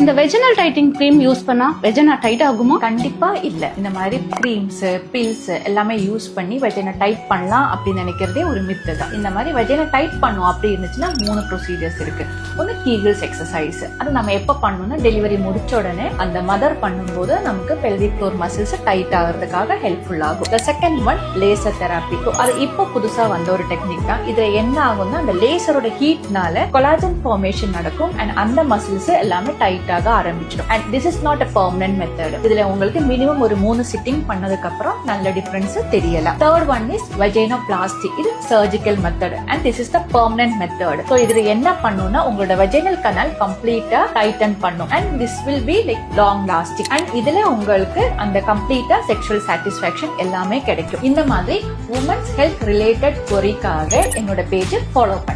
இந்த vaginal டைட்டிங் cream use பண்ணா vagina tight ஆகுமா? கண்டிப்பா இல்ல. இந்த மாதிரி கிரீம்ஸ் பில்ஸ் எல்லாமே யூஸ் பண்ணி வெஜினா டைட் பண்ணலாம் அப்படின்னு நினைக்கிறதே ஒரு மித்து தான். இந்த மாதிரி வெஜினா டைட் பண்ணும் அப்படி இருந்துச்சுன்னா 3 ப்ரொசீஜர்ஸ் இருக்கு. ஒன்னு கீகிள்ஸ் எக்ஸசைஸ். அது நம்ம எப்ப பண்ணணும்னா டெலிவரி முடிச்ச உடனே அந்த மதர் பண்ணும்போது நமக்கு பெல்விக் ஃப்ளோர் மசில்ஸ் டைட் ஆகிறதுக்காக ஹெல்ப்ஃபுல் ஆகும். The second one laser therapy. அது இப்போ புதுசா வந்த ஒரு டெக்னிக் தான். இதுல என்ன ஆகும்னா அந்த லேசரோட ஹீட்னால கொலாஜன் ஃபார்மேஷன் நடக்கும் அண்ட் அந்த மசில்ஸ் எல்லாமே டைட் ஆக ஆரம்பிச்சிடும். And this is not a permanent method. இதுல உங்களுக்கு மினிமம் ஒரு 3 சிட்டிங் பண்ணதுக்கு அப்புறம் நல்ல டிஃபரன்ஸ் தெரியலாம். Third one is vaginoplasty. இது surgical method and this is the permanent method. So இதுல என்ன பண்ணும்னா உங்களோட வெஜைனல் கனால் கம்ப்ளீட்டா டைட்டன் பண்ணும் and this will be like long lasting and இதுல உங்களுக்கு அந்த கம்ப்ளீட்டா செக்ஷுவல் சாட்டிஸ்பாக்சன் எல்லாமே கிடைக்கும். இந்த மாதிரி உமன்ஸ் ஹெல்த் ரிலேட்டட் பொறிக்காக என்னோட பேஜ் ஃபாலோ பண்ணுங்க.